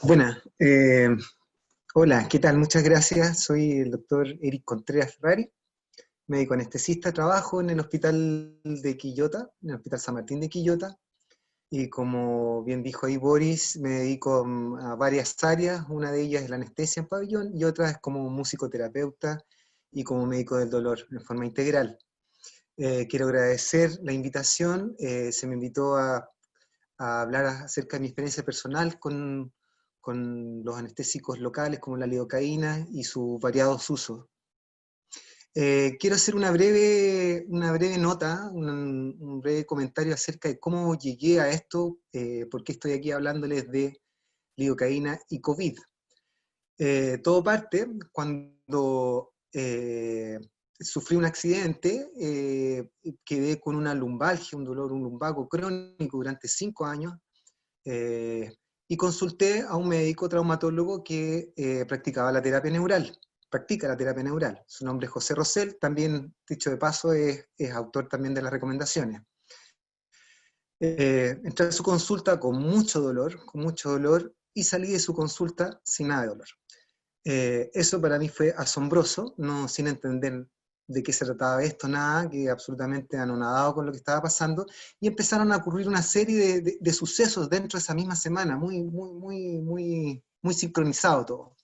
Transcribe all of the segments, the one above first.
Buenas, hola, ¿qué tal? Muchas gracias. Soy el doctor Eric Contreras Ferrari, médico anestesista. Trabajo en el hospital de Quillota, en el Hospital San Martín de Quillota. Y como bien dijo ahí Boris, me dedico a varias áreas. Una de ellas es la anestesia en pabellón y otra es como musicoterapeuta y como médico del dolor en forma integral. Quiero agradecer la invitación. Se me invitó a hablar acerca de mi experiencia personal con los anestésicos locales como la lidocaína y sus variados usos. Quiero hacer una breve nota, un breve comentario acerca de cómo llegué a esto, por qué estoy aquí hablándoles de lidocaína y COVID. Todo parte cuando sufrí un accidente, quedé con una lumbalgia, un dolor, un lumbago crónico durante 5 años, eh, y consulté a un médico traumatólogo que practica la terapia neural. Su nombre es José Rosell, también, dicho de paso, es autor también de las recomendaciones. Entré a su consulta con mucho dolor, y salí de su consulta sin nada de dolor. Eso para mí fue asombroso, no, sin entender de qué se trataba esto, nada, que absolutamente anonadado con lo que estaba pasando, y empezaron a ocurrir una serie de sucesos dentro de esa misma semana, muy sincronizado todo.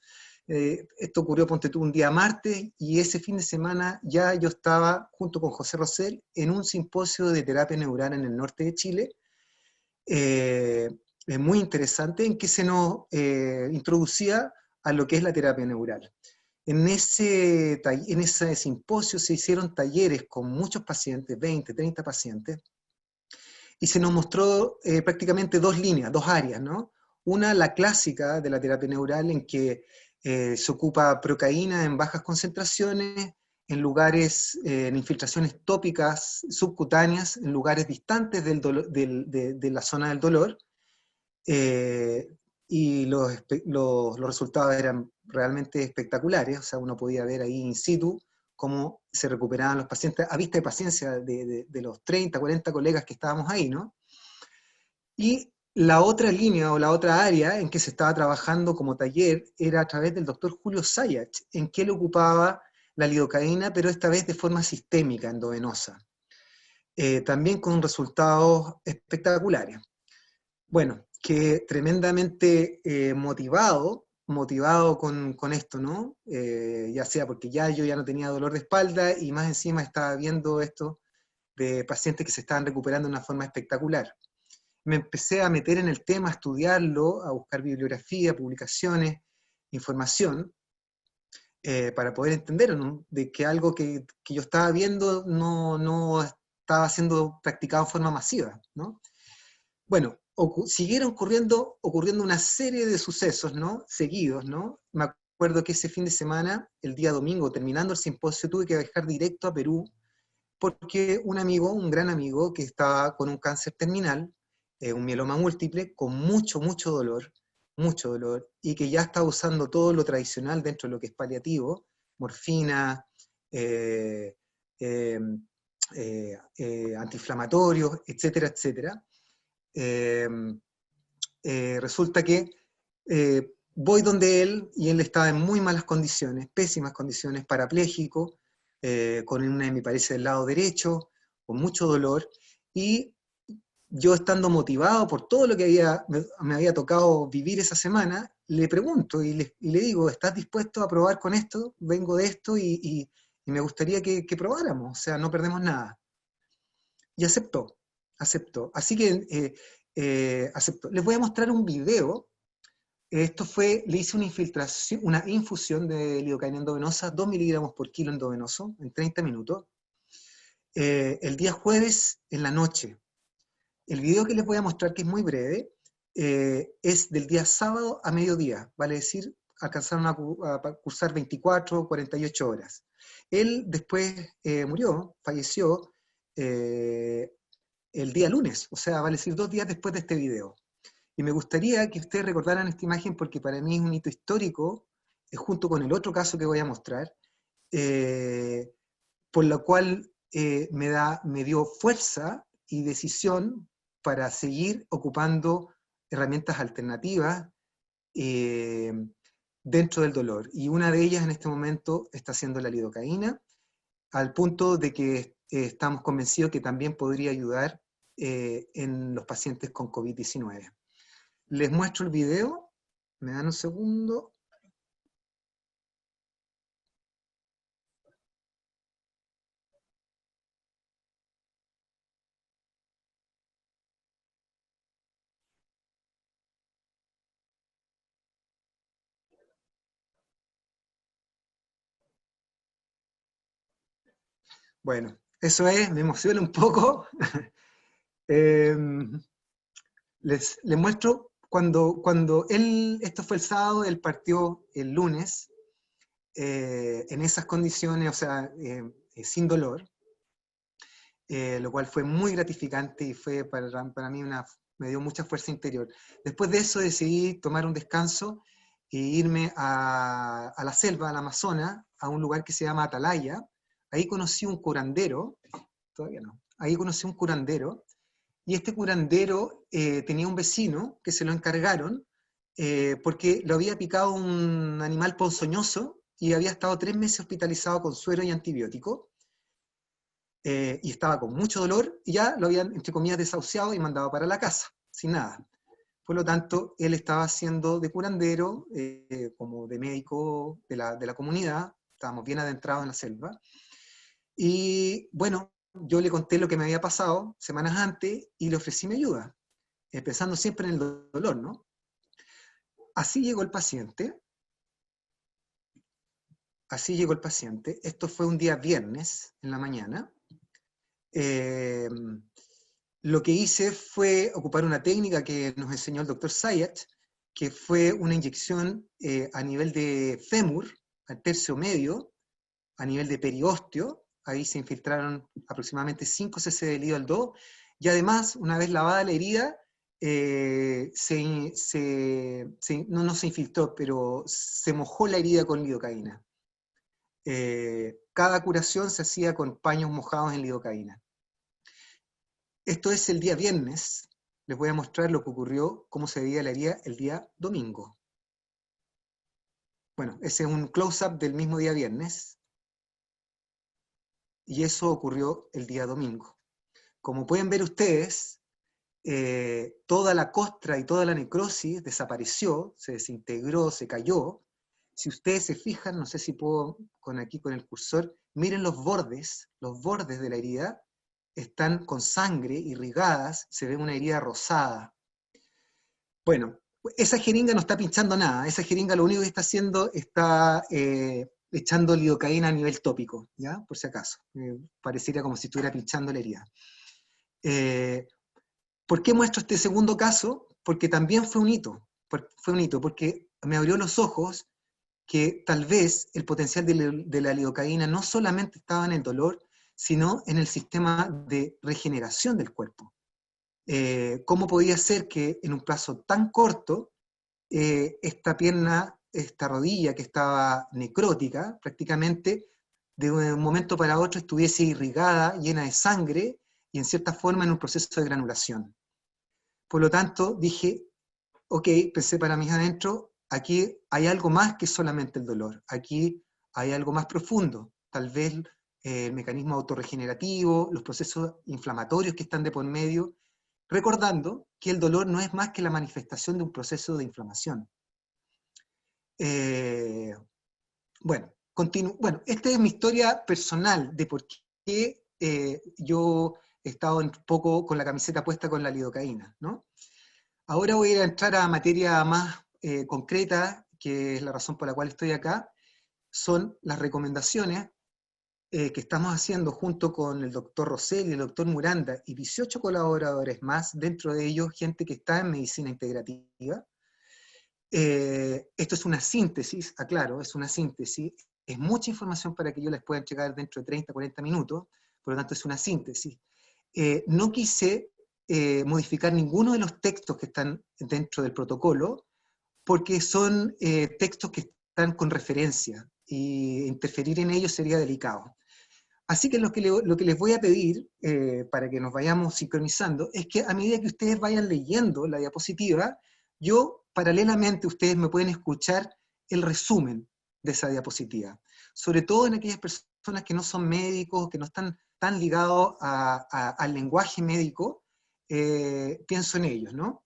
Esto ocurrió, ponte tú, un día martes, y ese fin de semana ya yo estaba, junto con José Rosell, en un simposio de terapia neural en el norte de Chile, eh, muy interesante, en que se nos introducía a lo que es la terapia neural. En ese simposio se hicieron talleres con muchos pacientes, 20, 30 pacientes, y se nos mostró prácticamente dos líneas, dos áreas, ¿no? Una, la clásica de la terapia neural, en que se ocupa procaína en bajas concentraciones, en lugares, en infiltraciones tópicas subcutáneas, en lugares distantes de la zona del dolor, eh, y los resultados eran realmente espectaculares. O sea, uno podía ver ahí in situ cómo se recuperaban los pacientes a vista de paciencia de los 30, 40 colegas que estábamos ahí, ¿no? Y la otra línea o la otra área en que se estaba trabajando como taller era a través del doctor Julio Sayach, en que él ocupaba la lidocaína, pero esta vez de forma sistémica, endovenosa, también con resultados espectaculares. Bueno, que tremendamente motivado con esto, ¿no? Ya sea porque ya yo ya no tenía dolor de espalda, y más encima estaba viendo esto de pacientes que se estaban recuperando de una forma espectacular. Me empecé a meter en el tema, a estudiarlo, a buscar bibliografía, publicaciones, información, para poder entender, ¿no? De que algo que yo estaba viendo no estaba siendo practicado en forma masiva, ¿no? Bueno, siguieron ocurriendo una serie de sucesos, ¿no? Seguidos, ¿no? Me acuerdo que ese fin de semana, el día domingo, terminando el simposio, tuve que viajar directo a Perú, porque un amigo, un gran amigo, que estaba con un cáncer terminal, un mieloma múltiple, con mucho dolor, y que ya estaba usando todo lo tradicional dentro de lo que es paliativo, morfina, eh, eh, antiinflamatorios, etcétera, etcétera. Eh, Resulta que voy donde él, y él estaba en muy malas condiciones, pésimas condiciones, parapléjico, con una hemiparesia del lado derecho, con mucho dolor, y yo, estando motivado por todo lo que me había tocado vivir esa semana, le pregunto y le digo: ¿estás dispuesto a probar con esto? Vengo de esto y me gustaría que probáramos, o sea, no perdemos nada. Y aceptó. Así que aceptó. Les voy a mostrar un video. Le hice una infusión de lidocaína endovenosa, 2 miligramos por kilo endovenoso, en 30 minutos, el día jueves en la noche. El video que les voy a mostrar, que es muy breve, es del día sábado a mediodía, vale decir, alcanzaron a cursar 24 o 48 horas. Él después falleció, el día lunes, o sea, vale decir 2 días después de este video. Y me gustaría que ustedes recordaran esta imagen, porque para mí es un hito histórico, junto con el otro caso que voy a mostrar, eh, por lo cual me dio fuerza y decisión para seguir ocupando herramientas alternativas dentro del dolor. Y una de ellas en este momento está siendo la lidocaína, al punto de que estamos convencidos que también podría ayudar en los pacientes con COVID-19. Les muestro el video, me dan un segundo. Bueno, eso es, me emociona un poco. Les muestro, cuando él, esto fue el sábado, él partió el lunes, en esas condiciones, o sea, sin dolor, lo cual fue muy gratificante y fue para mí me dio mucha fuerza interior. Después de eso decidí tomar un descanso e irme a la selva, al Amazonas, a un lugar que se llama Atalaya. Ahí conocí un curandero, todavía no, ahí conocí un curandero, y este curandero tenía un vecino que se lo encargaron porque lo había picado un animal ponzoñoso y había estado 3 meses hospitalizado con suero y antibiótico, y estaba con mucho dolor, y ya lo habían, entre comillas, desahuciado y mandado para la casa, sin nada. Por lo tanto, él estaba haciendo de curandero, como de médico de la comunidad, estábamos bien adentrados en la selva, y bueno, yo le conté lo que me había pasado semanas antes y le ofrecí mi ayuda, pensando siempre en el dolor, ¿no? Así llegó el paciente, esto fue un día viernes en la mañana. Lo que hice fue ocupar una técnica que nos enseñó el doctor Zayat, que fue una inyección a nivel de fémur, al tercio medio, a nivel de periósteo. Ahí se infiltraron aproximadamente 5 cc de Lidl-2, y además, una vez lavada la herida, no se infiltró, pero se mojó la herida con lidocaína. Cada curación se hacía con paños mojados en lidocaína. Esto es el día viernes. Les voy a mostrar lo que ocurrió, cómo se veía la herida el día domingo. Bueno, ese es un close-up del mismo día viernes. Y eso ocurrió el día domingo. Como pueden ver ustedes, toda la costra y toda la necrosis desapareció, se desintegró, se cayó. Si ustedes se fijan, no sé si puedo aquí con el cursor, miren los bordes de la herida, están con sangre, irrigadas, se ve una herida rosada. Bueno, esa jeringa no está pinchando nada, esa jeringa lo único que está haciendo está echando lidocaína a nivel tópico, ¿ya? Por si acaso, pareciera como si estuviera pinchando la herida. ¿Por qué muestro este segundo caso? Porque también fue un hito, porque me abrió los ojos que tal vez el potencial de la lidocaína no solamente estaba en el dolor, sino en el sistema de regeneración del cuerpo. ¿Cómo podía ser que en un plazo tan corto esta pierna, esta rodilla que estaba necrótica, prácticamente de un momento para otro estuviese irrigada, llena de sangre, y en cierta forma en un proceso de granulación? Por lo tanto, dije, ok, pensé para mí adentro, aquí hay algo más que solamente el dolor, aquí hay algo más profundo, tal vez el mecanismo autorregenerativo, los procesos inflamatorios que están de por medio, recordando que el dolor no es más que la manifestación de un proceso de inflamación. Bueno, esta es mi historia personal de por qué yo he estado un poco con la camiseta puesta con la lidocaína, ¿no? Ahora voy a entrar a materia más concreta, que es la razón por la cual estoy acá. Son las recomendaciones que estamos haciendo junto con el doctor Rosell y el doctor Muranda y 18 colaboradores más, dentro de ellos gente que está en medicina integrativa. Esto es una síntesis, aclaro, es una síntesis. Es mucha información para que yo les pueda entregar dentro de 30, 40 minutos, por lo tanto es una síntesis. No quise modificar ninguno de los textos que están dentro del protocolo, porque son textos que están con referencia, y interferir en ellos sería delicado. Así que lo que les voy a pedir, para que nos vayamos sincronizando, es que a medida que ustedes vayan leyendo la diapositiva, yo paralelamente ustedes me pueden escuchar el resumen de esa diapositiva, sobre todo en aquellas personas que no son médicos, que no están tan ligados al lenguaje médico. Pienso en ellos, ¿no?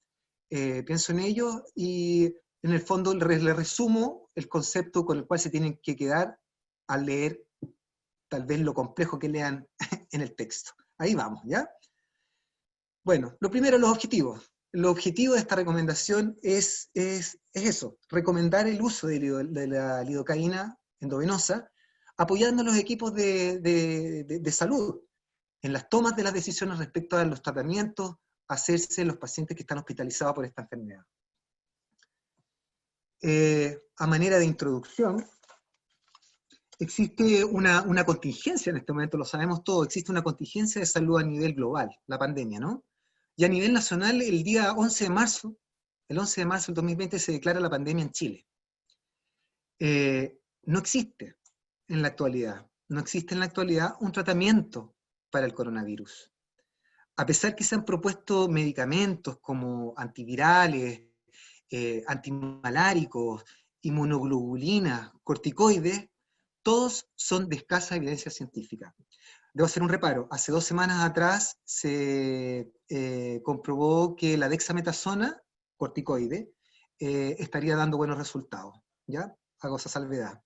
Pienso en ellos y en el fondo le resumo el concepto con el cual se tienen que quedar al leer tal vez lo complejo que lean en el texto. Ahí vamos, ¿ya? Bueno, lo primero, los objetivos. El objetivo de esta recomendación es eso, recomendar el uso de la lidocaína endovenosa, apoyando a los equipos de salud en las tomas de las decisiones respecto a los tratamientos a hacerse en los pacientes que están hospitalizados por esta enfermedad. A manera de introducción, existe una contingencia en este momento, lo sabemos todos, existe una contingencia de salud a nivel global, la pandemia, ¿no? Y a nivel nacional, el día 11 de marzo, el 11 de marzo del 2020 se declara la pandemia en Chile. No existe en la actualidad, no existe en la actualidad un tratamiento para el coronavirus. A pesar que se han propuesto medicamentos como antivirales, antimaláricos, inmunoglobulinas, corticoides, todos son de escasa evidencia científica. Debo hacer un reparo. Hace 2 semanas atrás se comprobó que la dexametasona, corticoide, estaría dando buenos resultados. ¿Ya? Hago esa salvedad.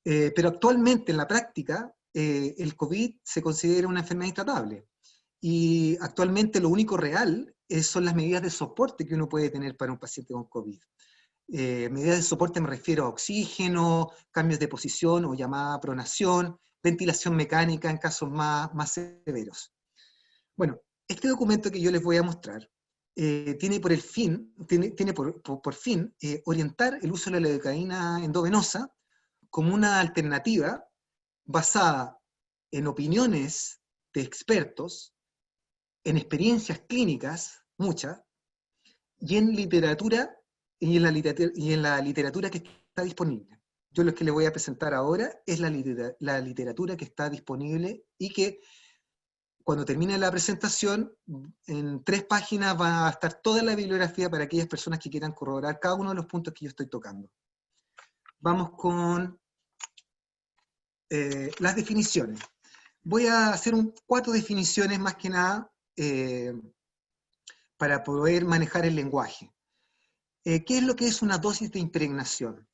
Pero actualmente en la práctica, el COVID se considera una enfermedad intratable. Y actualmente lo único real son las medidas de soporte que uno puede tener para un paciente con COVID. Medidas de soporte me refiero a oxígeno, cambios de posición o llamada pronación, ventilación mecánica en casos más severos. Bueno, este documento que yo les voy a mostrar tiene por fin orientar el uso de la lidocaína endovenosa como una alternativa basada en opiniones de expertos, en experiencias clínicas, muchas, y en literatura, y en la literatura que está disponible. Yo lo que les voy a presentar ahora es la literatura que está disponible y que cuando termine la presentación, en 3 páginas va a estar toda la bibliografía para aquellas personas que quieran corroborar cada uno de los puntos que yo estoy tocando. Vamos con las definiciones. Voy a hacer 4 definiciones más que nada para poder manejar el lenguaje. ¿Qué es lo que es una dosis de impregnación?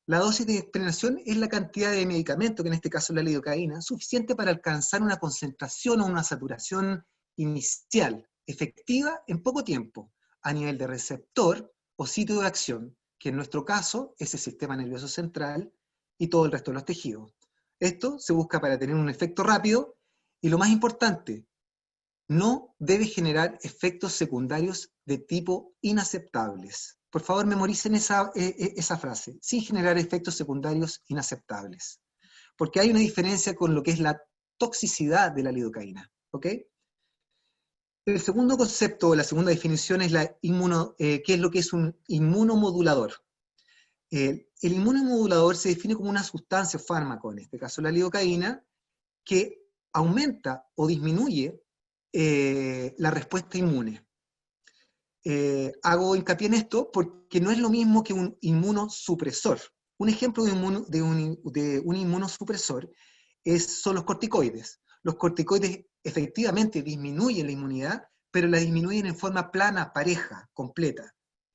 La dosis de impregnación es la cantidad de medicamento, que en este caso es la lidocaína, suficiente para alcanzar una concentración o una saturación inicial, efectiva en poco tiempo, a nivel de receptor o sitio de acción, que en nuestro caso es el sistema nervioso central y todo el resto de los tejidos. Esto se busca para tener un efecto rápido y, lo más importante, no debe generar efectos secundarios de tipo inaceptables. Por favor, memoricen esa frase, sin generar efectos secundarios inaceptables. Porque hay una diferencia con lo que es la toxicidad de la lidocaína. ¿Ok? El segundo concepto, la segunda definición es qué es lo que es un inmunomodulador. El inmunomodulador se define como una sustancia o fármaco, en este caso la lidocaína, que aumenta o disminuye la respuesta inmune. Hago hincapié en esto porque no es lo mismo que un inmunosupresor. Un ejemplo de un inmunosupresor son los corticoides. Los corticoides efectivamente disminuyen la inmunidad, pero la disminuyen en forma plana, pareja, completa.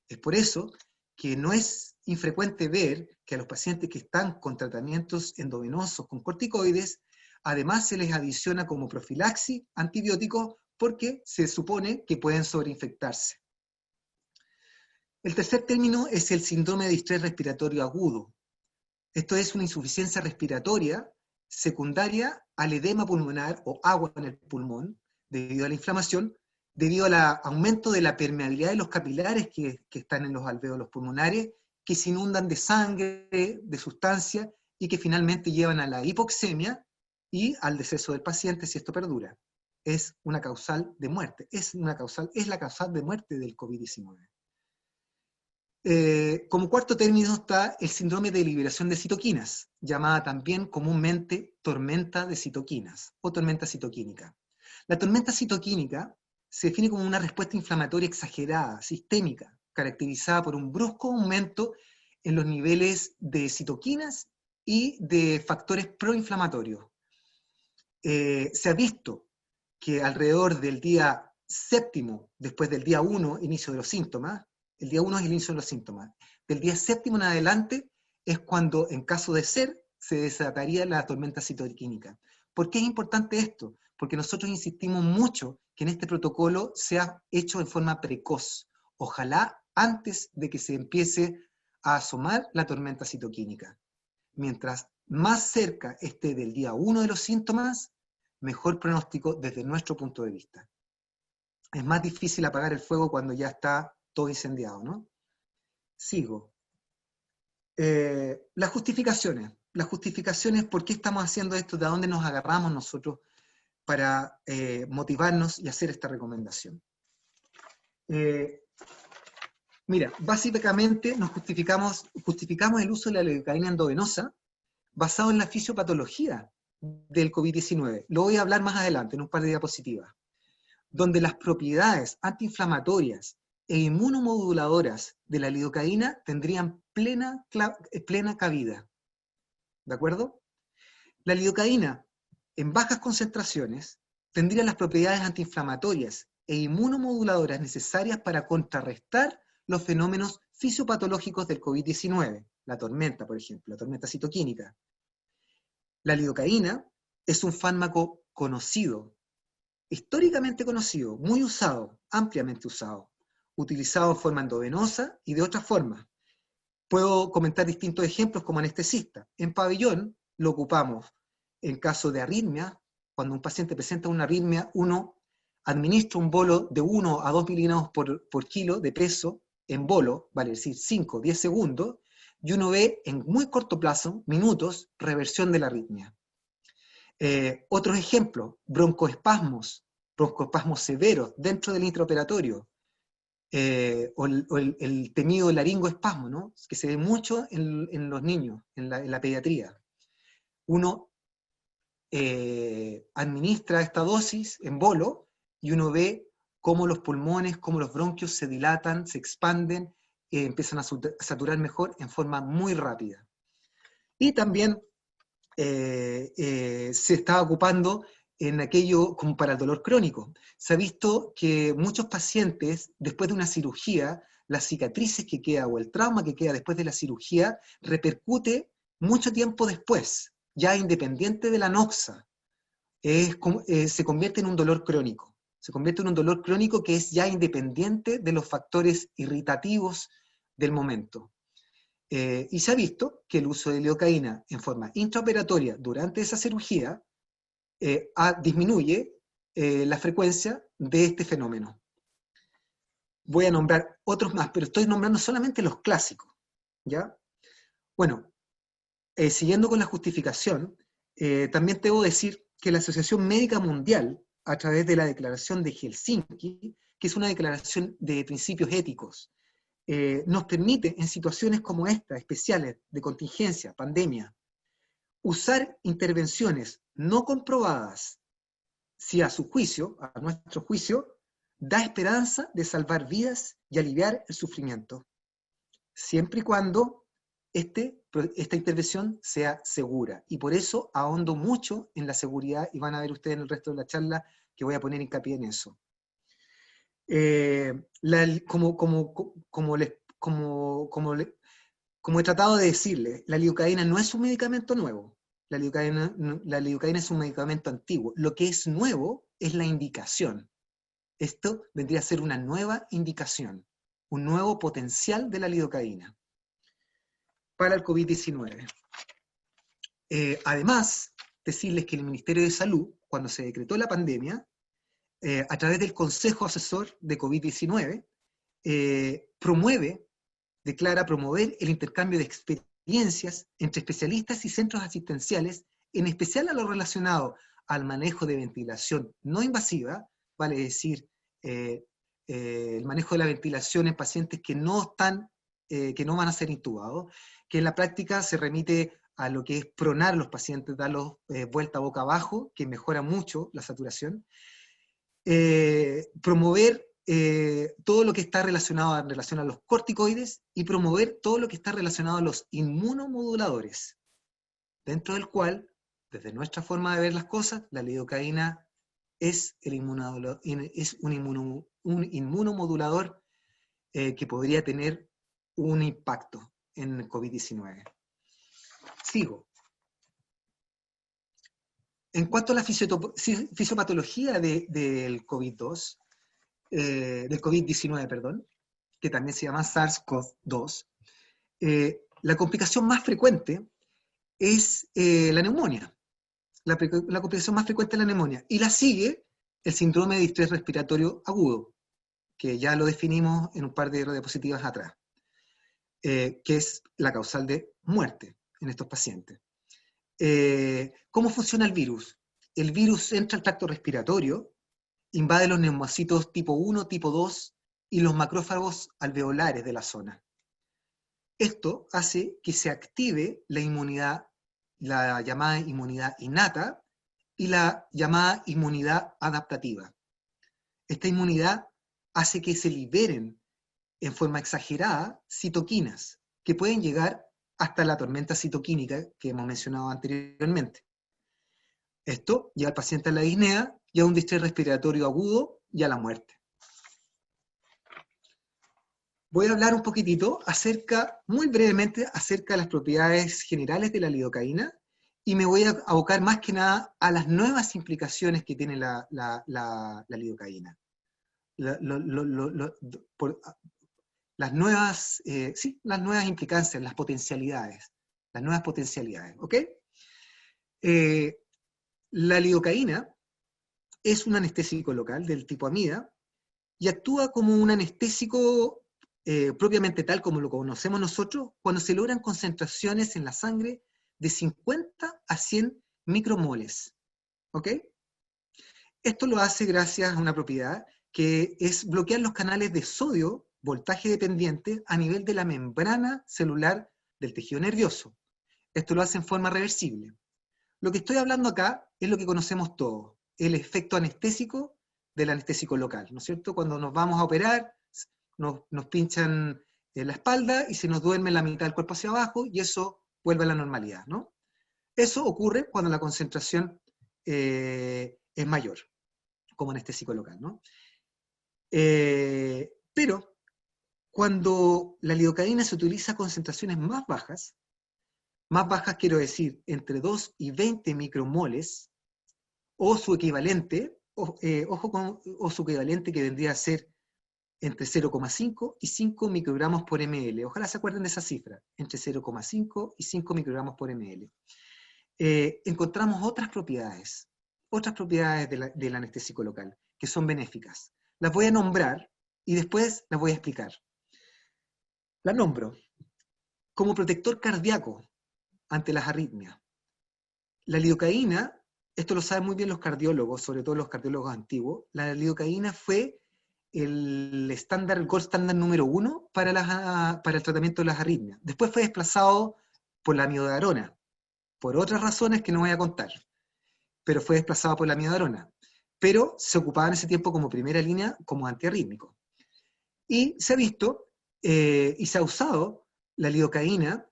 Es por eso que no es infrecuente ver que a los pacientes que están con tratamientos endovenosos con corticoides, además se les adiciona como profilaxis antibióticos porque se supone que pueden sobreinfectarse. El tercer término es el síndrome de distrés respiratorio agudo. Esto es una insuficiencia respiratoria secundaria al edema pulmonar o agua en el pulmón, debido a la inflamación, debido al aumento de la permeabilidad de los capilares que están en los alvéolos pulmonares, que se inundan de sangre, de sustancia, y que finalmente llevan a la hipoxemia y al deceso del paciente si esto perdura. Es una causal de muerte, es la causal de muerte del COVID-19. Como cuarto término está el síndrome de liberación de citoquinas, llamada también comúnmente tormenta de citoquinas o tormenta citoquínica. La tormenta citoquínica se define como una respuesta inflamatoria exagerada, sistémica, caracterizada por un brusco aumento en los niveles de citoquinas y de factores proinflamatorios. Se ha visto que alrededor del día séptimo, después del día 1, inicio de los síntomas, el día 1 es el inicio de los síntomas, del día séptimo en adelante es cuando, en caso de ser, se desataría la tormenta citoquínica. ¿Por qué es importante esto? Porque nosotros insistimos mucho que en este protocolo sea hecho en forma precoz, ojalá antes de que se empiece a asomar la tormenta citoquínica. Mientras más cerca esté del día 1 de los síntomas, mejor pronóstico desde nuestro punto de vista. Es más difícil apagar el fuego cuando ya está todo incendiado, ¿no? Sigo. Las justificaciones, ¿por qué estamos haciendo esto? ¿De dónde nos agarramos nosotros para motivarnos y hacer esta recomendación? Mira, básicamente nos justificamos el uso de la lidocaína endovenosa basado en la fisiopatología del COVID-19. Lo voy a hablar más adelante, en un par de diapositivas, donde las propiedades antiinflamatorias e inmunomoduladoras de la lidocaína tendrían plena cabida. ¿De acuerdo? La lidocaína, en bajas concentraciones, tendría las propiedades antiinflamatorias e inmunomoduladoras necesarias para contrarrestar los fenómenos fisiopatológicos del COVID-19, la tormenta, por ejemplo, la tormenta citoquínica. La lidocaína es un fármaco conocido, históricamente conocido, muy usado, ampliamente usado, utilizado en forma endovenosa y de otras formas. Puedo comentar distintos ejemplos como anestesista. En pabellón lo ocupamos en caso de arritmia. Cuando un paciente presenta una arritmia, uno administra un bolo de 1 a 2 miligramos por kilo de peso en bolo, vale decir 5 o 10 segundos, y uno ve en muy corto plazo, minutos, reversión de la arritmia. Otros ejemplos, broncoespasmos severos dentro del intraoperatorio, o el temido laringoespasmo, ¿no? Que se ve mucho en los niños, en la pediatría. Uno administra esta dosis en bolo y uno ve cómo los pulmones, cómo los bronquios se dilatan, se expanden, empiezan a saturar mejor en forma muy rápida. Y también se está ocupando en aquello como para el dolor crónico. Se ha visto que muchos pacientes, después de una cirugía, las cicatrices que queda o el trauma que queda después de la cirugía repercute mucho tiempo después, ya independiente de la noxa. Se convierte en un dolor crónico. Se convierte en un dolor crónico que es ya independiente de los factores irritativos del momento. Y se ha visto que el uso de lidocaína en forma intraoperatoria durante esa cirugía disminuye la frecuencia de este fenómeno. Voy a nombrar otros más, pero estoy nombrando solamente los clásicos, ¿ya? Bueno, siguiendo con la justificación, también debo decir que la Asociación Médica Mundial, a través de la Declaración de Helsinki, que es una declaración de principios éticos, nos permite en situaciones como esta, especiales, de contingencia, pandemia, usar intervenciones no comprobadas, si a su juicio, a nuestro juicio, da esperanza de salvar vidas y aliviar el sufrimiento, siempre y cuando esta intervención sea segura. Y por eso ahondo mucho en la seguridad, y van a ver ustedes en el resto de la charla que voy a poner hincapié en eso. Como he tratado de decirles, la lidocaína no es un medicamento nuevo. La lidocaína es un medicamento antiguo. Lo que es nuevo es la indicación. Esto vendría a ser una nueva indicación, un nuevo potencial de la lidocaína para el COVID-19. Además, decirles que el Ministerio de Salud, cuando se decretó la pandemia, a través del Consejo Asesor de COVID-19, declara promover el intercambio de experiencias entre especialistas y centros asistenciales, en especial a lo relacionado al manejo de ventilación no invasiva, vale decir, el manejo de la ventilación en pacientes que no van a ser intubados, que en la práctica se remite a lo que es pronar a los pacientes, darlos vuelta boca abajo, que mejora mucho la saturación. Promover todo lo que está relacionado a los corticoides y promover todo lo que está relacionado a los inmunomoduladores, dentro del cual, desde nuestra forma de ver las cosas, la lidocaína es un inmunomodulador que podría tener un impacto en el COVID-19. Sigo. En cuanto a la fisiopatología del COVID-2, del COVID-19, perdón, que también se llama SARS-CoV-2, la complicación más frecuente es la neumonía. La complicación más frecuente es la neumonía. Y la sigue el síndrome de distrés respiratorio agudo, que ya lo definimos en un par de diapositivas atrás, que es la causal de muerte en estos pacientes. ¿Cómo funciona el virus? El virus entra al tracto respiratorio, invade los neumocitos tipo 1, tipo 2 y los macrófagos alveolares de la zona. Esto hace que se active la inmunidad, la llamada inmunidad innata y la llamada inmunidad adaptativa. Esta inmunidad hace que se liberen en forma exagerada citoquinas, que pueden llegar hasta la tormenta citoquínica que hemos mencionado anteriormente. Esto lleva al paciente a la disnea y a un distrés respiratorio agudo y a la muerte. Voy a hablar un poquitito muy brevemente, acerca de las propiedades generales de la lidocaína, y me voy a abocar más que nada a las nuevas implicaciones que tiene la lidocaína. Las nuevas implicancias, las nuevas potencialidades, ¿ok? La lidocaína es un anestésico local del tipo amida y actúa como un anestésico propiamente tal como lo conocemos nosotros cuando se logran concentraciones en la sangre de 50 a 100 micromoles, ¿ok? Esto lo hace gracias a una propiedad que es bloquear los canales de sodio, voltaje dependiente, a nivel de la membrana celular del tejido nervioso. Esto lo hace en forma reversible. Lo que estoy hablando acá es lo que conocemos todos, el efecto anestésico del anestésico local, ¿no es cierto? Cuando nos vamos a operar, nos pinchan en la espalda y se nos duerme la mitad del cuerpo hacia abajo y eso vuelve a la normalidad, ¿no? Eso ocurre cuando la concentración es mayor, como anestésico local, ¿no? Pero cuando la lidocaína se utiliza a concentraciones más bajas quiero decir entre 2 y 20 micromoles, o su equivalente, o su equivalente que vendría a ser entre 0,5 y 5 microgramos por ml. Ojalá se acuerden de esa cifra, entre 0,5 y 5 microgramos por ml. Encontramos otras propiedades del anestésico local, que son benéficas. Las voy a nombrar y después las voy a explicar. La nombro como protector cardíaco ante las arritmias. La lidocaína, esto lo saben muy bien los cardiólogos, sobre todo los cardiólogos antiguos, la lidocaína fue el gold estándar número 1 para el tratamiento de las arritmias. Después fue desplazado por la amiodarona, por otras razones que no voy a contar, pero fue desplazado por la amiodarona. Pero se ocupaba en ese tiempo como primera línea como antiarrítmico. Y se ha visto y se ha usado la lidocaína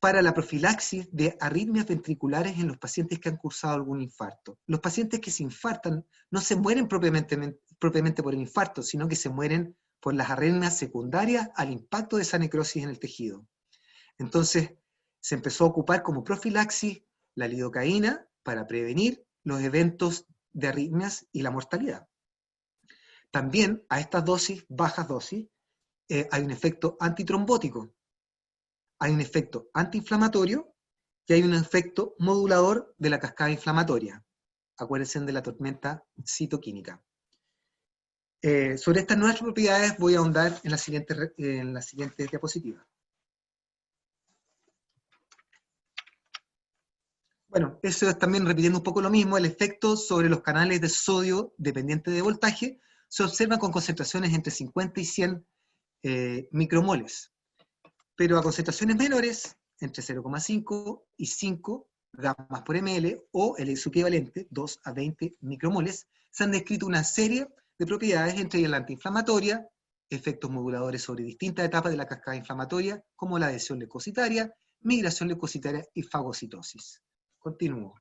para la profilaxis de arritmias ventriculares en los pacientes que han cursado algún infarto. Los pacientes que se infartan no se mueren propiamente por el infarto, sino que se mueren por las arritmias secundarias al impacto de esa necrosis en el tejido. Entonces, se empezó a ocupar como profilaxis la lidocaína para prevenir los eventos de arritmias y la mortalidad. También a estas dosis, bajas dosis, hay un efecto antitrombótico, hay un efecto antiinflamatorio y hay un efecto modulador de la cascada inflamatoria. Acuérdense de la tormenta citoquínica. Sobre estas nuevas propiedades voy a ahondar en la siguiente diapositiva. Bueno, eso es también repitiendo un poco lo mismo, el efecto sobre los canales de sodio dependiente de voltaje se observa con concentraciones entre 50 y 100 micromoles, pero a concentraciones menores, entre 0,5 y 5 gamas por ml, o su equivalente, 2 a 20 micromoles, se han descrito una serie de propiedades, entre ellas la antiinflamatoria, efectos moduladores sobre distintas etapas de la cascada inflamatoria, como la adhesión leucocitaria, migración leucocitaria y fagocitosis. Continúo.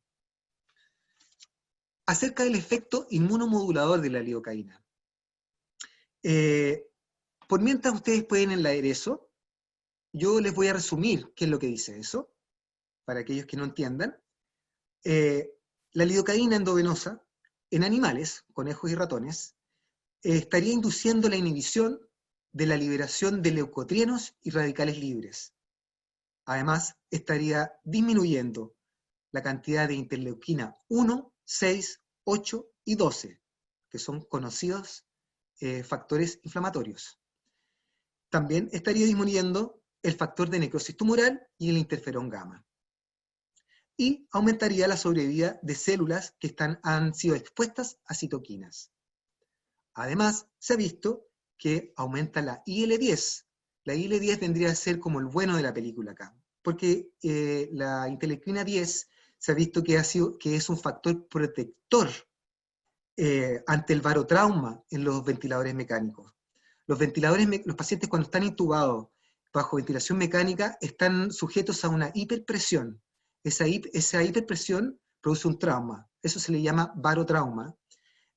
Acerca del efecto inmunomodulador de la lidocaína. Por mientras ustedes pueden leer eso, yo les voy a resumir qué es lo que dice eso, para aquellos que no entiendan. La lidocaína endovenosa, en animales, conejos y ratones, estaría induciendo la inhibición de la liberación de leucotrienos y radicales libres. Además, estaría disminuyendo la cantidad de interleuquina 1, 6, 8 y 12, que son conocidos factores inflamatorios. También estaría disminuyendo el factor de necrosis tumoral y el interferón gamma. Y aumentaría la sobrevida de células que han sido expuestas a citoquinas. Además, se ha visto que aumenta la IL-10. La IL-10 vendría a ser como el bueno de la película acá, porque la interleuquina 10 se ha visto que es un factor protector ante el barotrauma en los ventiladores mecánicos. Los pacientes cuando están intubados bajo ventilación mecánica están sujetos a una hiperpresión. Esa hiperpresión produce un trauma. Eso se le llama barotrauma.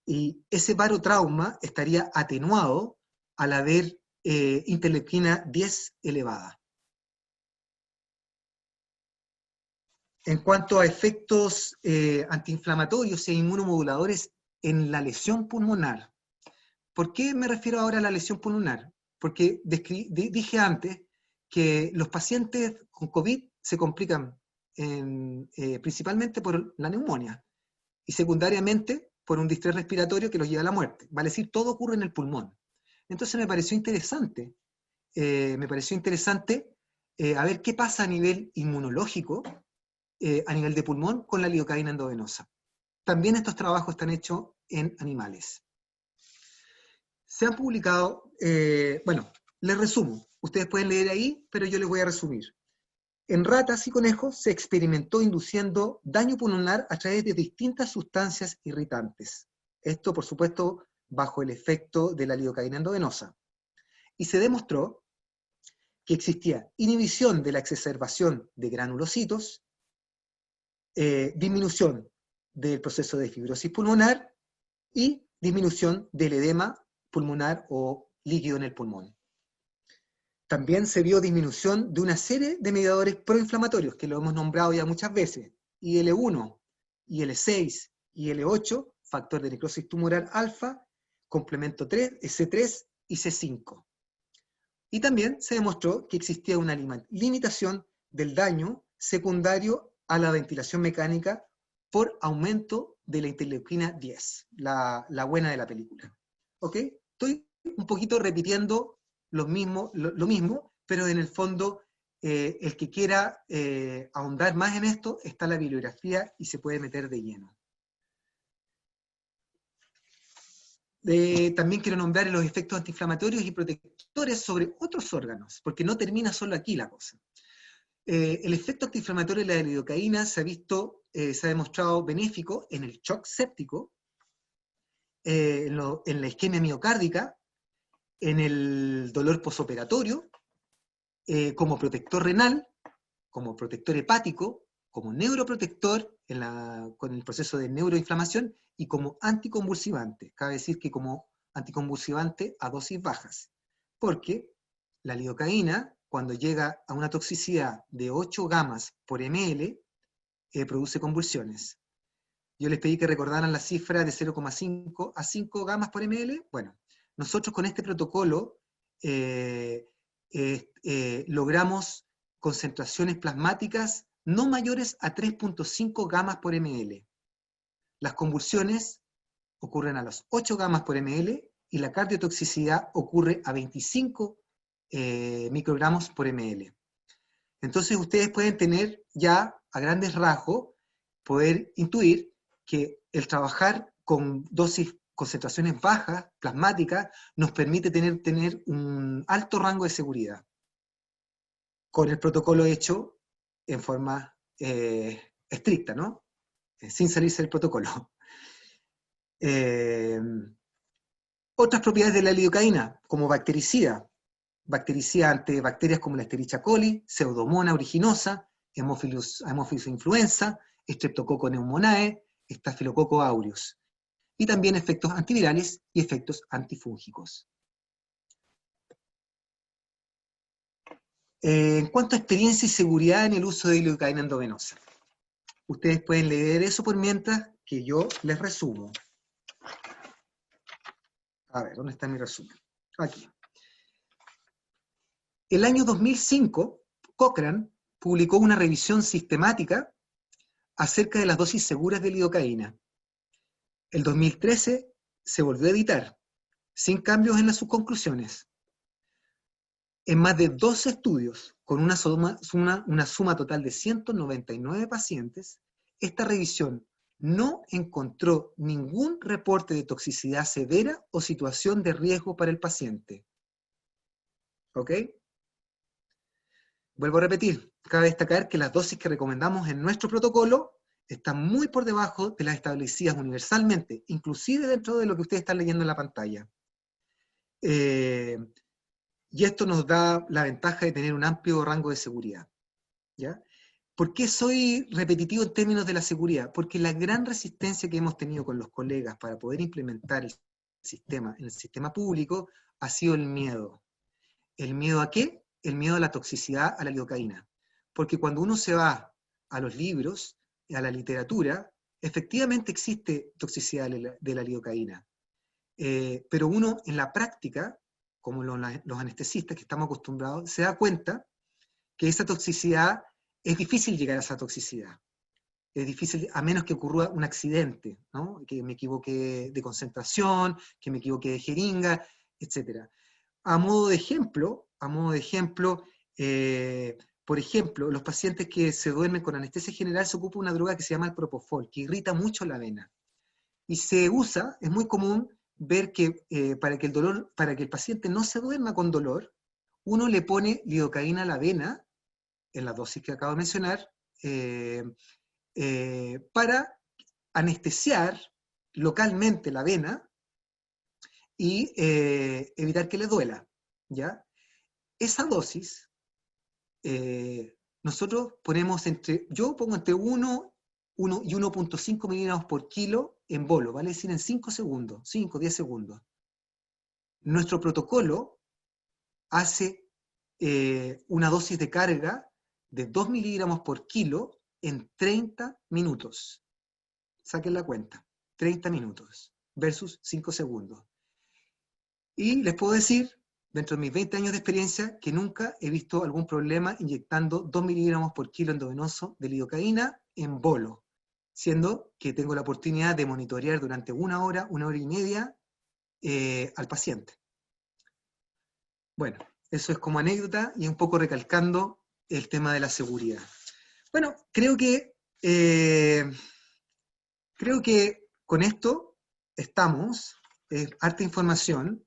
Y ese barotrauma estaría atenuado al haber interleuquina 10 elevada. En cuanto a efectos antiinflamatorios e inmunomoduladores en la lesión pulmonar, ¿por qué me refiero ahora a la lesión pulmonar? Porque dije antes que los pacientes con COVID se complican principalmente por la neumonía y secundariamente por un distrés respiratorio que los lleva a la muerte. Vale decir, todo ocurre en el pulmón. Entonces me pareció interesante a ver qué pasa a nivel inmunológico, a nivel de pulmón, con la lidocaína endovenosa. También estos trabajos están hechos en animales. Se han publicado, bueno, les resumo. Ustedes pueden leer ahí, pero yo les voy a resumir. En ratas y conejos se experimentó induciendo daño pulmonar a través de distintas sustancias irritantes. Esto, por supuesto, bajo el efecto de la lidocaína endovenosa. Y se demostró que existía inhibición de la exacerbación de granulocitos, disminución del proceso de fibrosis pulmonar y disminución del edema pulmonar o líquido en el pulmón. También se vio disminución de una serie de mediadores proinflamatorios, que lo hemos nombrado ya muchas veces, IL-1, IL-6, IL-8, factor de necrosis tumoral alfa, complemento 3, C3 y C5. Y también se demostró que existía una limitación del daño secundario a la ventilación mecánica por aumento de la interleuquina 10, la buena de la película. ¿Ok? Estoy un poquito repitiendo lo mismo, pero en el fondo, el que quiera ahondar más en esto, está la bibliografía y se puede meter de lleno. También quiero nombrar los efectos antiinflamatorios y protectores sobre otros órganos, porque no termina solo aquí la cosa. El efecto antiinflamatorio de la lidocaína se ha demostrado benéfico en el shock séptico, en la isquemia miocárdica, en el dolor posoperatorio, como protector renal, como protector hepático, como neuroprotector con el proceso de neuroinflamación y como anticonvulsivante. Cabe decir que como anticonvulsivante a dosis bajas, porque la lidocaína, cuando llega a una toxicidad de 8 gamas por ml, produce convulsiones. Yo les pedí que recordaran la cifra de 0,5 a 5 gamas por ml. Bueno, nosotros con este protocolo logramos concentraciones plasmáticas no mayores a 3.5 gamas por ml. Las convulsiones ocurren a las 8 gamas por ml y la cardiotoxicidad ocurre a 25 microgramos por ml. Entonces ustedes pueden tener ya a grandes rasgos, poder intuir que el trabajar con concentraciones bajas, plasmáticas, nos permite tener un alto rango de seguridad, con el protocolo hecho en forma estricta, ¿no? Sin salirse del protocolo. Otras propiedades de la lidocaína, como bactericida. Bactericida ante bacterias como la Escherichia coli, Pseudomonas aeruginosa, Haemophilus influenza, Streptococcus pneumoniae, Staphylococcus aureus. Y también efectos antivirales y efectos antifúngicos. En cuanto a experiencia y seguridad en el uso de lidocaína endovenosa. Ustedes pueden leer eso por mientras que yo les resumo. A ver, ¿dónde está mi resumen? Aquí. El año 2005, Cochrane publicó una revisión sistemática acerca de las dosis seguras de lidocaína. El 2013 se volvió a editar, sin cambios en sus conclusiones. En más de 12 estudios, con una suma total de 199 pacientes, esta revisión no encontró ningún reporte de toxicidad severa o situación de riesgo para el paciente. ¿Ok? Vuelvo a repetir, cabe destacar que las dosis que recomendamos en nuestro protocolo están muy por debajo de las establecidas universalmente, inclusive dentro de lo que ustedes están leyendo en la pantalla. Y esto nos da la ventaja de tener un amplio rango de seguridad. ¿Ya? ¿Por qué soy repetitivo en términos de la seguridad? Porque la gran resistencia que hemos tenido con los colegas para poder implementar el sistema en el sistema público ha sido el miedo. ¿El miedo a qué? El miedo a la toxicidad, a la lidocaína. Porque cuando uno se va a los libros, a la literatura, efectivamente existe toxicidad de la lidocaína. Pero uno en la práctica, como los anestesistas que estamos acostumbrados, se da cuenta que esa toxicidad, es difícil llegar a esa toxicidad. Es difícil, a menos que ocurra un accidente, ¿no? Que me equivoque de concentración, que me equivoque de jeringa, etc. A modo de ejemplo, por ejemplo, los pacientes que se duermen con anestesia general se ocupa una droga que se llama el propofol, que irrita mucho la vena. Y se usa, es muy común ver que para que el paciente no se duerma con dolor, uno le pone lidocaína a la vena, en la dosis que acabo de mencionar, para anestesiar localmente la vena y evitar que le duela, ¿ya? Esa dosis, nosotros ponemos yo pongo entre 1 y 1.5 miligramos por kilo en bolo, vale decir en 5 segundos, 5, 10 segundos. Nuestro protocolo hace una dosis de carga de 2 miligramos por kilo en 30 minutos. Saquen la cuenta, 30 minutos versus 5 segundos. Y les puedo decir, dentro de mis 20 años de experiencia, que nunca he visto algún problema inyectando 2 miligramos por kilo endovenoso de lidocaína en bolo, siendo que tengo la oportunidad de monitorear durante una hora y media al paciente. Bueno, eso es como anécdota y un poco recalcando el tema de la seguridad. Bueno, creo que con esto estamos, harta información.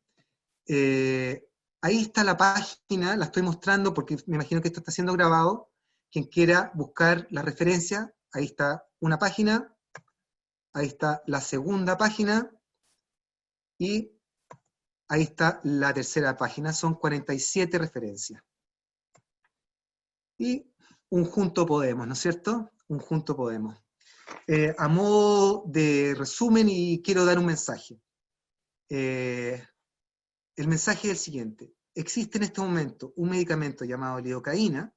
Ahí está la página, la estoy mostrando porque me imagino que esto está siendo grabado. Quien quiera buscar la referencia, ahí está una página, ahí está la segunda página, y ahí está la tercera página, son 47 referencias. Y un junto podemos, ¿no es cierto? Un junto podemos. A modo de resumen, y quiero dar un mensaje. El mensaje es el siguiente. Existe en este momento un medicamento llamado lidocaína,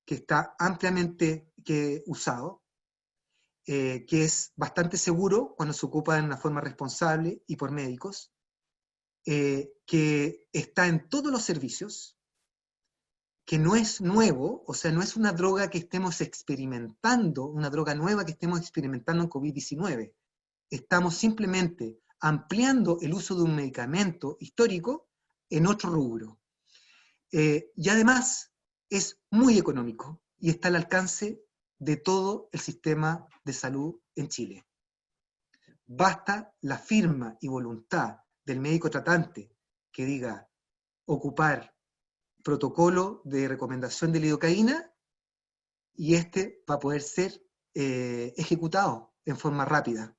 que está ampliamente usado, que es bastante seguro cuando se ocupa de una forma responsable y por médicos, que está en todos los servicios, que no es nuevo, o sea, no es una droga que estemos experimentando, una droga nueva que estemos experimentando en COVID-19. Estamos simplemente ampliando el uso de un medicamento histórico en otro rubro. Y además es muy económico y está al alcance de todo el sistema de salud en Chile. Basta la firma y voluntad del médico tratante que diga ocupar protocolo de recomendación de lidocaína y este va a poder ser ejecutado en forma rápida.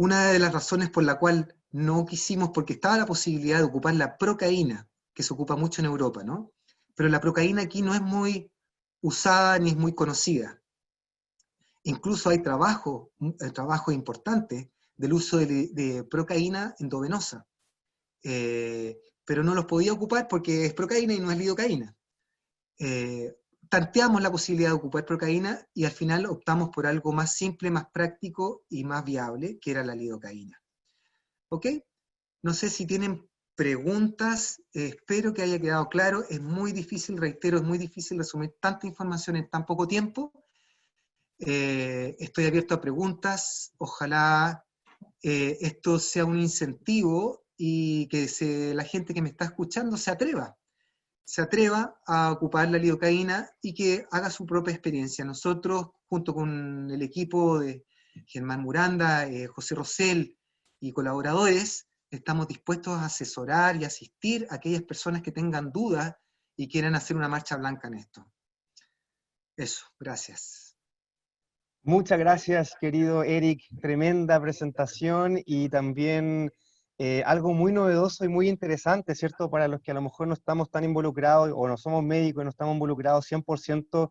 Una de las razones por la cual no quisimos, porque estaba la posibilidad de ocupar la procaína, que se ocupa mucho en Europa, ¿no? Pero la procaína aquí no es muy usada ni es muy conocida. Incluso hay trabajo importante del uso de procaína endovenosa, pero no los podía ocupar porque es procaína y no es lidocaína. Tanteamos la posibilidad de ocupar procaína y al final optamos por algo más simple, más práctico y más viable, que era la lidocaína. ¿Ok? No sé si tienen preguntas, espero que haya quedado claro. Es muy difícil, reitero, es muy difícil resumir tanta información en tan poco tiempo. Estoy abierto a preguntas, ojalá esto sea un incentivo y que la gente que me está escuchando se atreva a ocupar la lidocaína y que haga su propia experiencia. Nosotros, junto con el equipo de Germán Muranda, José Rosell y colaboradores, estamos dispuestos a asesorar y asistir a aquellas personas que tengan dudas y quieran hacer una marcha blanca en esto. Eso, gracias. Muchas gracias, querido Eric. Tremenda presentación y también algo muy novedoso y muy interesante, ¿cierto? Para los que a lo mejor no estamos tan involucrados o no somos médicos y no estamos involucrados 100%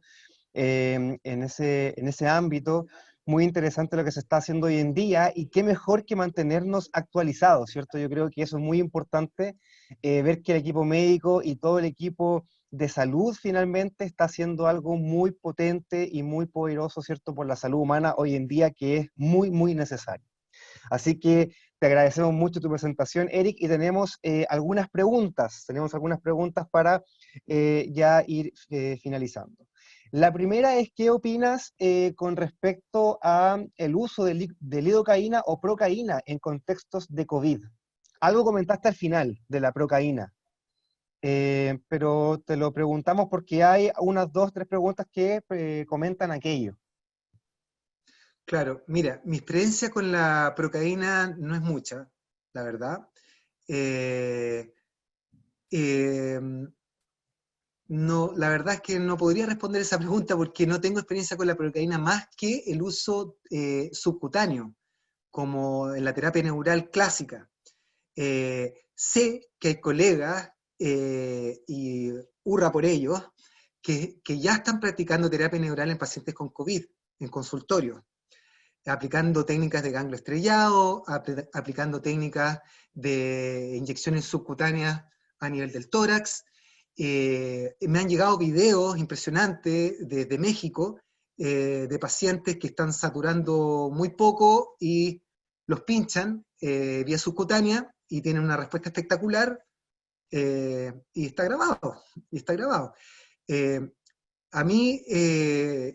en ese ámbito. Muy interesante lo que se está haciendo hoy en día y qué mejor que mantenernos actualizados, ¿cierto? Yo creo que eso es muy importante, ver que el equipo médico y todo el equipo de salud finalmente está haciendo algo muy potente y muy poderoso, ¿cierto? Por la salud humana hoy en día, que es muy, muy necesario. Así que te agradecemos mucho tu presentación, Eric, y tenemos algunas preguntas. Tenemos algunas preguntas para ya ir finalizando. La primera es, ¿qué opinas con respecto a el uso de lidocaína o procaína en contextos de COVID? Algo comentaste al final de la procaína, pero te lo preguntamos porque hay unas 2, 3 preguntas que comentan aquello. Claro, mira, mi experiencia con la procaína no es mucha, la verdad. Eh, eh, no, la verdad es que no podría responder esa pregunta porque no tengo experiencia con la procaína más que el uso subcutáneo, como en la terapia neural clásica. Sé que hay colegas, y hurra por ellos, que ya están practicando terapia neural en pacientes con COVID, en consultorio, aplicando técnicas de ganglio estrellado, aplicando técnicas de inyecciones subcutáneas a nivel del tórax. Me han llegado videos impresionantes desde México, de pacientes que están saturando muy poco y los pinchan vía subcutánea y tienen una respuesta espectacular, y está grabado. Y está grabado. Eh, a mí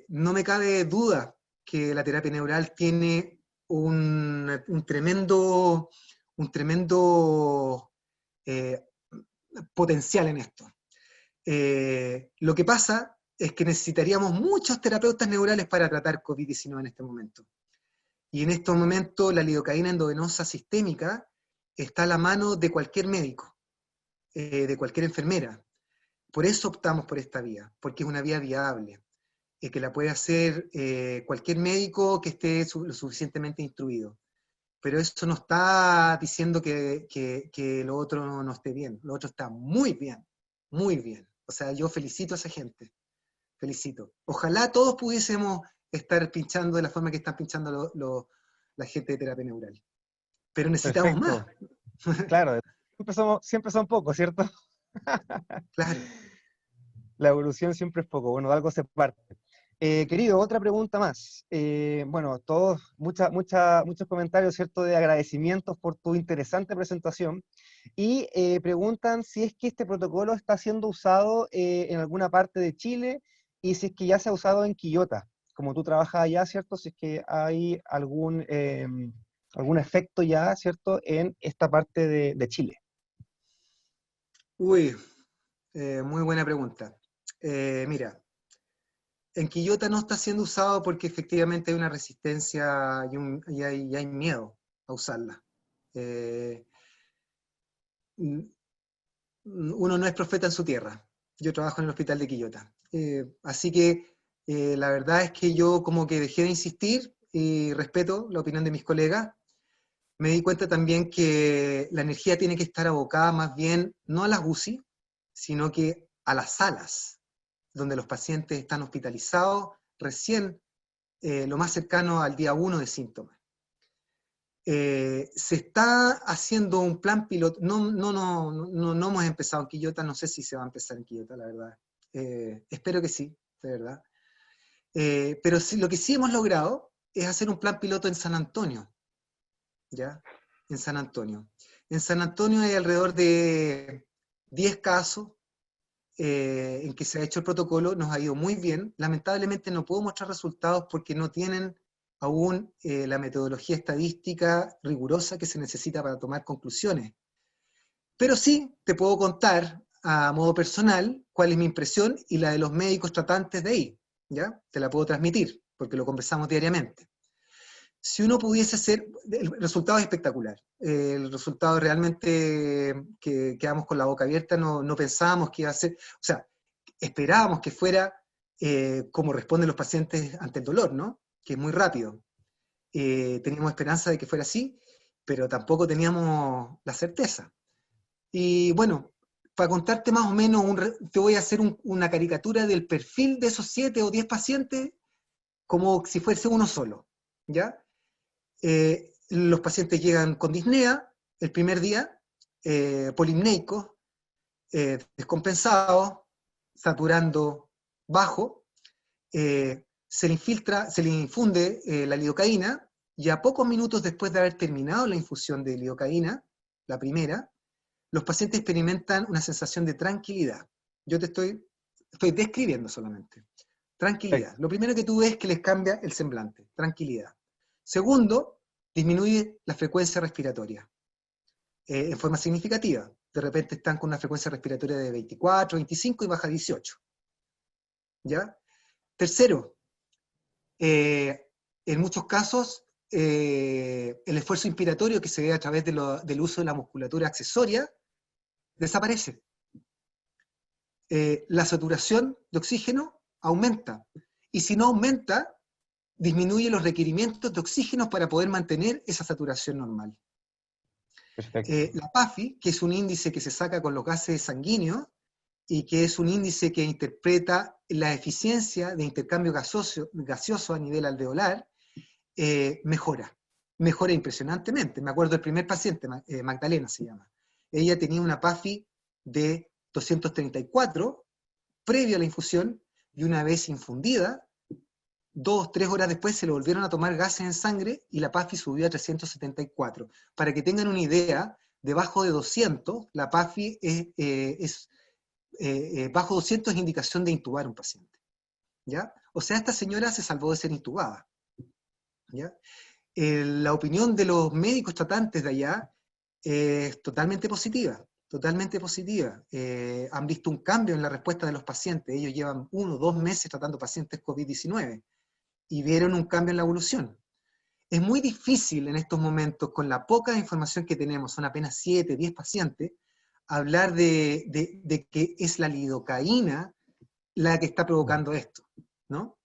no me cabe duda que la terapia neural tiene un tremendo eh, potencial en esto. Lo que pasa es que necesitaríamos muchos terapeutas neurales para tratar COVID-19 en este momento. Y en este momento la lidocaína endovenosa sistémica está a la mano de cualquier médico, de cualquier enfermera. Por eso optamos por esta vía, porque es una vía viable, que la puede hacer cualquier médico que esté lo suficientemente instruido. Pero eso no está diciendo que lo otro no esté bien. Lo otro está muy bien, muy bien. O sea, yo felicito a esa gente, felicito. Ojalá todos pudiésemos estar pinchando de la forma que están pinchando la gente de terapia neural. Pero necesitamos más. Perfecto. Claro, siempre son pocos, ¿cierto? Claro. La evolución siempre es poco, bueno, de algo se parte. Querido, otra pregunta más. Bueno, muchos comentarios, ¿cierto?, de agradecimientos por tu interesante presentación. Y preguntan si es que este protocolo está siendo usado en alguna parte de Chile y si es que ya se ha usado en Quillota. Como tú trabajas allá, ¿cierto? Si es que hay algún efecto ya, ¿cierto?, en esta parte de Chile. Uy, muy buena pregunta. Mira, en Quillota no está siendo usado porque efectivamente hay una resistencia y hay miedo a usarla. Eh, Uno no es profeta en su tierra. Yo trabajo en el hospital de Quillota. Así que la verdad es que yo como que dejé de insistir y respeto la opinión de mis colegas. Me di cuenta también que la energía tiene que estar abocada más bien no a las UCI, sino que a las salas, donde los pacientes están hospitalizados recién, lo más cercano al día 1 de síntomas. Se está haciendo un plan piloto, no hemos empezado en Quillota, no sé si se va a empezar en Quillota, la verdad. Espero que sí, de verdad. Pero sí, lo que sí hemos logrado es hacer un plan piloto en San Antonio, ¿ya? En San Antonio. En San Antonio hay alrededor de 10 casos en que se ha hecho el protocolo, nos ha ido muy bien. Lamentablemente no puedo mostrar resultados porque no tienen aún la metodología estadística rigurosa que se necesita para tomar conclusiones. Pero sí te puedo contar a modo personal cuál es mi impresión y la de los médicos tratantes de ahí, ¿ya? Te la puedo transmitir, porque lo conversamos diariamente. Si uno pudiese hacer, el resultado es espectacular. El resultado realmente que quedamos con la boca abierta, no pensábamos que iba a ser, o sea, esperábamos que fuera como responden los pacientes ante el dolor, ¿no? Que es muy rápido. Teníamos esperanza de que fuera así, pero tampoco teníamos la certeza. Y bueno, para contarte más o menos, te voy a hacer una caricatura del perfil de esos 7 o 10 pacientes como si fuese uno solo, ¿ya? Los pacientes llegan con disnea el primer día, polimneicos, descompensados, saturando bajo, se le infunde la lidocaína, y a pocos minutos después de haber terminado la infusión de lidocaína, la primera, los pacientes experimentan una sensación de tranquilidad. Yo estoy describiendo solamente. Tranquilidad. Lo primero que tú ves es que les cambia el semblante, tranquilidad. Segundo, disminuye la frecuencia respiratoria en forma significativa. De repente están con una frecuencia respiratoria de 24, 25 y baja a 18. ¿Ya? Tercero, en muchos casos, el esfuerzo inspiratorio que se ve a través del uso de la musculatura accesoria desaparece. La saturación de oxígeno aumenta. Y si no aumenta, disminuye los requerimientos de oxígeno para poder mantener esa saturación normal. La PAFI, que es un índice que se saca con los gases sanguíneos y que es un índice que interpreta la eficiencia de intercambio gaseoso a nivel alveolar, mejora impresionantemente. Me acuerdo del primer paciente, Magdalena se llama. Ella tenía una PAFI de 234 previo a la infusión, y una vez infundida, 2, 3 horas después se le volvieron a tomar gases en sangre y la PAFI subió a 374. Para que tengan una idea, debajo de 200, la PAFI bajo 200 es indicación de intubar a un paciente. ¿Ya? O sea, esta señora se salvó de ser intubada. ¿Ya? La opinión de los médicos tratantes de allá es totalmente positiva. Totalmente positiva. Han visto un cambio en la respuesta de los pacientes. Ellos llevan 1 o 2 meses tratando pacientes COVID-19 y vieron un cambio en la evolución. Es muy difícil en estos momentos, con la poca información que tenemos, son apenas 7, 10 pacientes, hablar de que es la lidocaína la que está provocando esto, ¿no?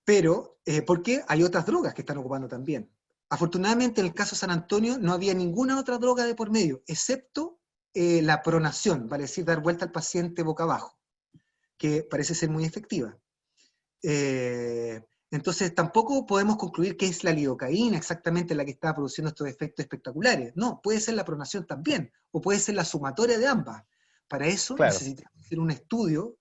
Pero, ¿por qué? Hay otras drogas que están ocupando también. Afortunadamente, en el caso de San Antonio, no había ninguna otra droga de por medio, excepto la pronación, vale decir, dar vuelta al paciente boca abajo, que parece ser muy efectiva. Entonces tampoco podemos concluir que es la lidocaína exactamente la que está produciendo estos efectos espectaculares. No, puede ser la pronación también, o puede ser la sumatoria de ambas. Para eso necesitamos hacer un estudio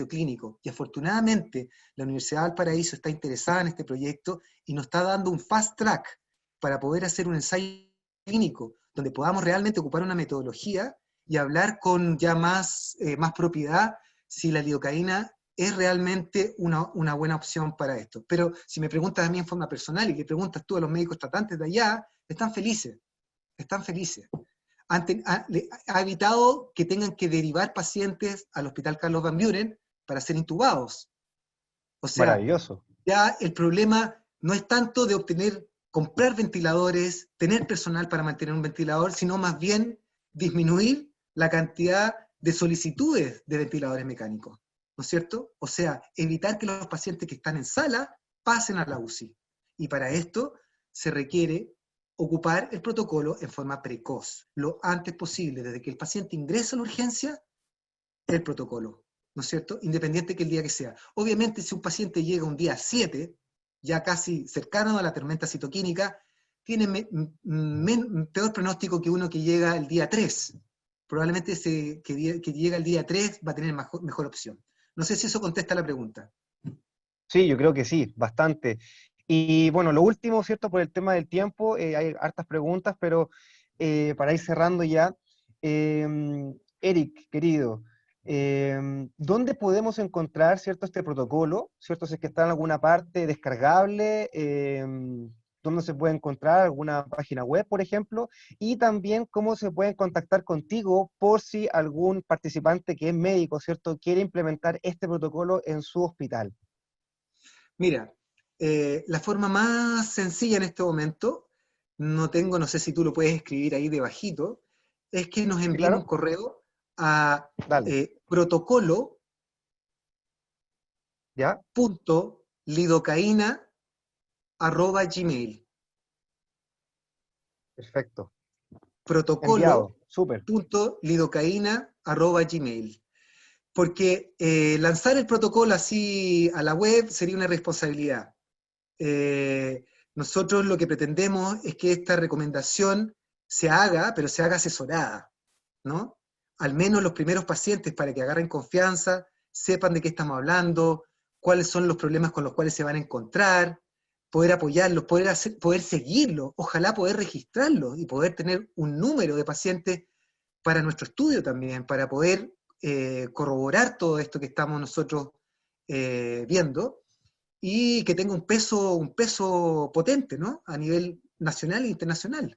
clínico, y afortunadamente la Universidad de Valparaíso está interesada en este proyecto y nos está dando un fast track para poder hacer un ensayo clínico donde podamos realmente ocupar una metodología y hablar con ya más propiedad si la lidocaína es realmente una buena opción para esto. Pero si me preguntas a mí en forma personal y le preguntas tú a los médicos tratantes de allá, están felices, están felices. Ha evitado que tengan que derivar pacientes al Hospital Carlos Van Buren para ser intubados. O sea, maravilloso. Ya el problema no es tanto de comprar ventiladores, tener personal para mantener un ventilador, sino más bien disminuir la cantidad de solicitudes de ventiladores mecánicos, ¿no es cierto? O sea, evitar que los pacientes que están en sala pasen a la UCI. Y para esto se requiere ocupar el protocolo en forma precoz, lo antes posible, desde que el paciente ingresa a la urgencia, el protocolo, ¿no es cierto? Independiente que el día que sea. Obviamente, si un paciente llega un día 7, ya casi cercano a la tormenta citoquínica, tiene peor pronóstico que uno que llega el día 3. Probablemente ese que llega el día 3 va a tener mejor opción. No sé si eso contesta la pregunta. Sí, yo creo que sí, bastante. Y bueno, lo último, ¿cierto? Por el tema del tiempo, hay hartas preguntas, pero para ir cerrando ya, Eric, querido, ¿dónde podemos encontrar, ¿cierto? Este protocolo, ¿cierto? Si es que está en alguna parte descargable, ¿dónde se puede encontrar? ¿Alguna página web, por ejemplo? Y también cómo se pueden contactar contigo por si algún participante que es médico, ¿cierto? Quiere implementar este protocolo en su hospital. Mira, la forma más sencilla en este momento, no sé si tú lo puedes escribir ahí debajito, es que nos ¿Sí, envíen un claro? correo a Dale. ¿Ya? protocolo.lidocaína@gmail. Perfecto. Enviado. Súper. Protocolo.lidocaína@gmail. Porque lanzar el protocolo así a la web sería una responsabilidad. Nosotros lo que pretendemos es que esta recomendación se haga, pero se haga asesorada, ¿no? Al menos los primeros pacientes para que agarren confianza, sepan de qué estamos hablando, cuáles son los problemas con los cuales se van a encontrar, poder apoyarlos, poder seguirlos, ojalá poder registrarlos y poder tener un número de pacientes para nuestro estudio también, para poder corroborar todo esto que estamos nosotros viendo y que tenga un peso potente, ¿no? A nivel nacional e internacional.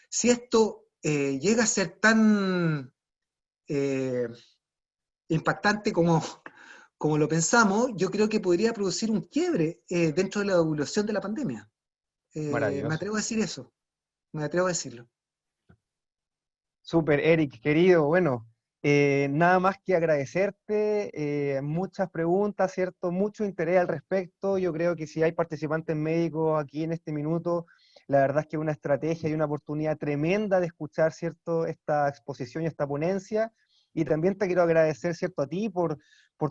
Si esto llega a ser tan eh, impactante como lo pensamos, yo creo que podría producir un quiebre dentro de la evolución de la pandemia. Me Maravilloso. atrevo a decir eso, me atrevo a decirlo. Súper, Eric, querido. Bueno, nada más que agradecerte. Muchas preguntas, ¿cierto? Mucho interés al respecto. Yo creo que si hay participantes médicos aquí en este minuto, la verdad es que es una estrategia y una oportunidad tremenda de escuchar, ¿cierto? Esta exposición y esta ponencia. Y también te quiero agradecer, ¿cierto? A ti por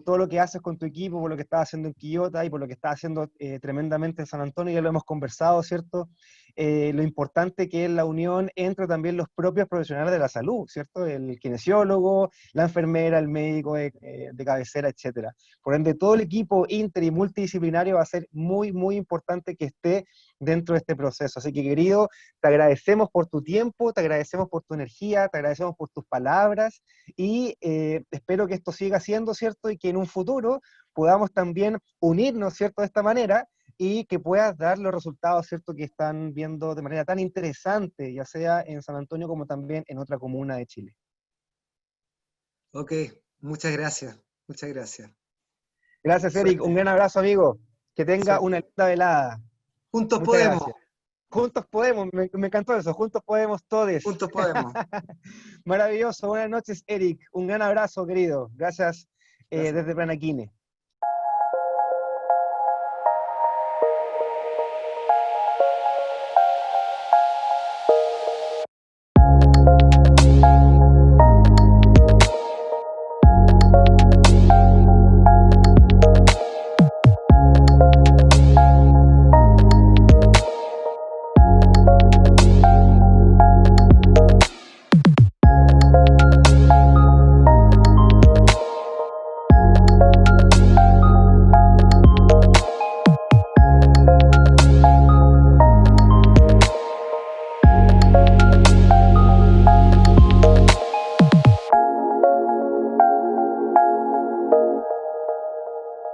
todo lo que haces con tu equipo, por lo que estás haciendo en Quillota y por lo que estás haciendo tremendamente en San Antonio. Ya lo hemos conversado, ¿cierto? Lo importante que es la unión entre también los propios profesionales de la salud, ¿cierto? El kinesiólogo, la enfermera, el médico de cabecera, etcétera. Por ende, todo el equipo inter y multidisciplinario va a ser muy, muy importante que esté dentro de este proceso. Así que, querido, te agradecemos por tu tiempo, te agradecemos por tu energía, te agradecemos por tus palabras y espero que esto siga siendo, ¿cierto? Y que en un futuro podamos también unirnos, ¿cierto? De esta manera y que puedas dar los resultados, ¿cierto?, que están viendo de manera tan interesante, ya sea en San Antonio como también en otra comuna de Chile. Ok, muchas gracias, muchas gracias. Gracias, Eric. Un Suerte, gran abrazo, amigo. Que tenga una suerte. linda velada. Juntos Muchas podemos, gracias. Juntos podemos, me encantó eso, juntos podemos todos. juntos podemos. Maravilloso, buenas noches, Eric. Un gran abrazo, querido. Gracias Gracias. desde Planaquine.